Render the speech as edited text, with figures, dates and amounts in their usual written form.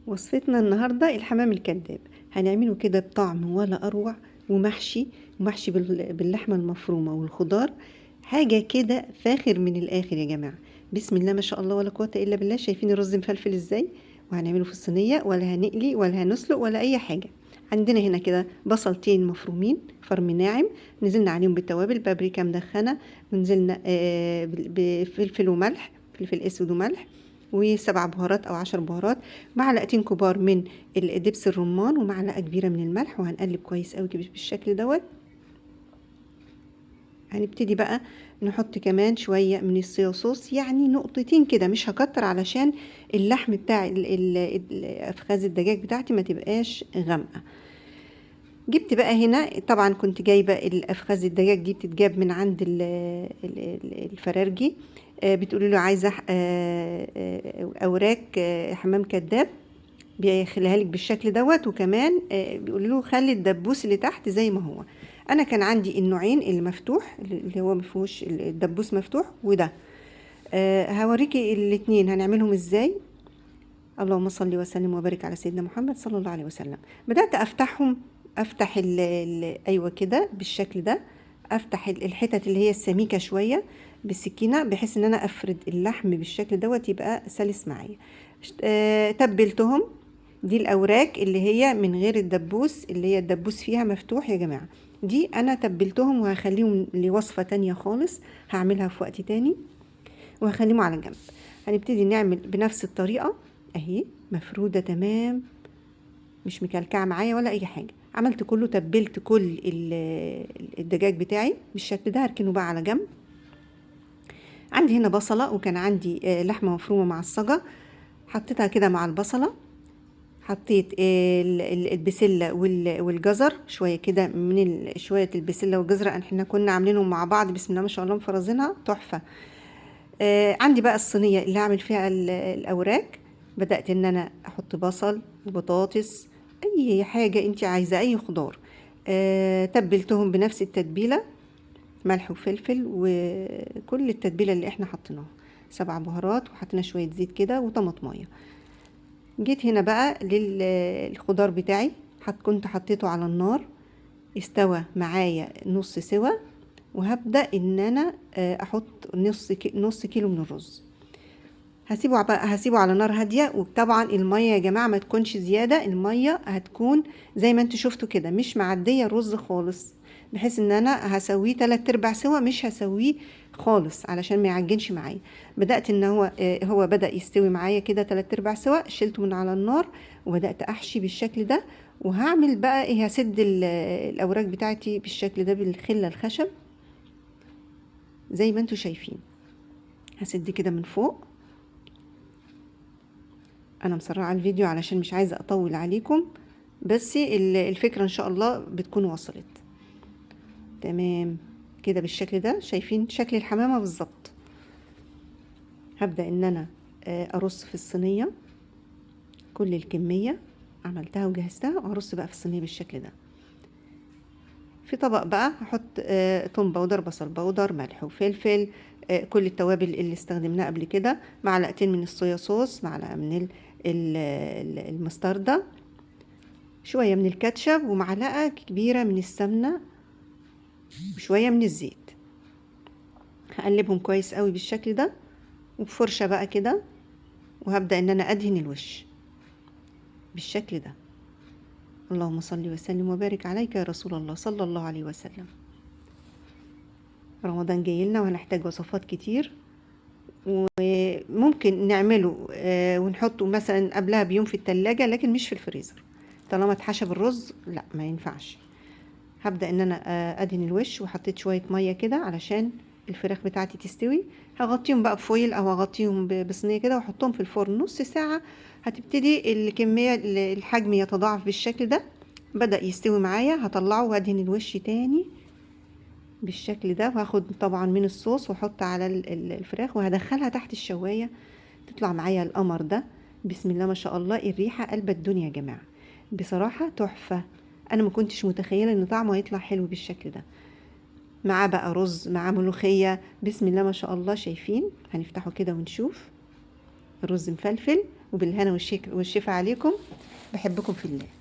وصفتنا النهاردة الحمام الكذاب. هنعمله كده بطعم ولا أروع، ومحشي باللحمة المفرومة والخضار. حاجة كده فاخر من الآخر يا جماعة. بسم الله ما شاء الله ولا قوة إلا بالله. شايفين الرز مفلفل إزاي؟ وهنعمله في الصينية، ولا هنقلي ولا هنسلق ولا أي حاجة. عندنا هنا كده بصلتين مفرومين فرم ناعم، نزلنا عليهم بالتوابل، بابريكا مدخنة، ونزلنا بفلفل وملح، فلفل اسود وملح، و7 بهارات او 10 بهارات، معلقتين كبار من دبس الرمان، ومعلقه كبيره من الملح، وهنقلب كويس قوي بالشكل دوت. هنبتدي بقى نحط كمان شويه من الصويا صوص، يعني نقطتين كده، مش هكتر علشان اللحم بتاع افخاذ الدجاج بتاعتي ما تبقاش غامقه. جبت بقى هنا، طبعا كنت جايبه الافخاذ الدجاج دي بتتجاب من عند الفرارجي. بتقولي له عايزه اوراق حمام كداب، بيخليها لك بالشكل دوت. وكمان بيقولوا له خلي الدبوس اللي تحت زي ما هو. انا كان عندي النوعين، اللي مفتوح اللي هو مفيهوش الدبوس مفتوح، وده. هوريكي الاتنين هنعملهم ازاي. اللهم صل وسلم وبارك على سيدنا محمد صلى الله عليه وسلم. بدأت افتحهم، افتح ايوه كده بالشكل ده. افتح الحتت اللي هي السميكة شوية بالسكينة، بحيث ان انا افرد اللحم بالشكل دوت يبقى سلس معايا. تبلتهم. دي الاوراق اللي هي من غير الدبوس، اللي هي الدبوس فيها مفتوح يا جماعة. دي انا تبلتهم وهخليهم لوصفة تانية خالص، هعملها في وقت تاني، وهخليهم على جنب. هنبتدي نعمل بنفس الطريقة اهي، مفرودة تمام، مش مكلكعة معايا ولا اي حاجة. عملت كله، تبلت كل الدجاج بتاعي بالشكل ده. هركنه بقى على جنب. عندي هنا بصلة، وكان عندي لحمة مفرومة معصجة، حطيتها كده مع البصلة. حطيت البسلة والجزر شوية كده، من شوية البسلة والجزر احنا كنا عاملينهم مع بعض، بسم الله ما شاء الله مفرزينها تحفة. عندي بقى الصينية اللي هعمل فيها الأوراق. بدأت إن أنا أحط بصل وبطاطس، أي حاجة أنت عايزة، أي خضار. تبلتهم بنفس التتبيلة، ملح وفلفل وكل التتبيلة اللي احنا حطيناها، 7 بهارات، وحطينا شوية زيت كده وطماطمية. جيت هنا بقى للخضار بتاعي، كنت حطيته على النار، استوى معايا نص سوا. وهبدأ ان انا احط نص كيلو من الرز. هسيبه على نار هاديه. وطبعا الميه يا جماعه ما تكونش زياده، الميه هتكون زي ما انتوا شفتوا كده، مش معديه الرز خالص، بحيث ان انا هسويه 3/4 سوا، مش هسويه خالص علشان ما يعجنش معايا. بدات ان هو بدا يستوي معايا كده 3/4 سوا، شلته من على النار، وبدات احشي بالشكل ده. وهعمل بقى ايه، هسد الاوراق بتاعتي بالشكل ده بالخله الخشب زي ما انتوا شايفين. هسد كده من فوق. انا مسرعه الفيديو علشان مش عايزه اطول عليكم، بس الفكره ان شاء الله بتكون وصلت تمام كده بالشكل ده. شايفين شكل الحمامه بالظبط. هبدا ان انا ارص في الصينيه كل الكميه، عملتها وجهزتها، وارص بقى في الصينيه بالشكل ده. في طبق بقى هحط توم باودر، بصل باودر، ملح وفلفل، كل التوابل اللي استخدمناها قبل كده، معلقتين من الصويا صوص، معلقه من المستردة، شوية من الكاتشب، ومعلقة كبيرة من السمنة، وشوية من الزيت. هقلبهم كويس قوي بالشكل ده، وبفرشة بقى كده. وهبدأ ان انا ادهن الوش بالشكل ده. اللهم صل وسلم وبارك عليك يا رسول الله صلى الله عليه وسلم. رمضان جاي لنا وهنحتاج وصفات كتير، وممكن نعمله ونحطه مثلا قبلها بيوم في التلاجة، لكن مش في الفريزر. طالما اتحشى بالرز لا، ما ينفعش. هبدأ ان انا ادهن الوش، وحطيت شوية مية كده علشان الفراخ بتاعتي تستوي. هغطيهم بقى بفويل، او هغطيهم بصينية كده، واحطهم في الفرن نص ساعة. هتبتدي الكمية الحجم يتضاعف بالشكل ده. بدأ يستوي معايا، هطلعه وهدهن الوش تاني بالشكل ده. وهاخد طبعا من الصوص واحط على الفراخ، وهدخلها تحت الشواية، تطلع معايا القمر ده. بسم الله ما شاء الله، الريحة قلب الدنيا يا جماعة، بصراحة تحفة. انا ما كنتش متخيلة ان طعمه هيطلع حلو بالشكل ده. معاه بقى رز، معاه ملوخية، بسم الله ما شاء الله. شايفين؟ هنفتحه كده ونشوف. الرز مفلفل وبالهنا والشفا عليكم. بحبكم في الله.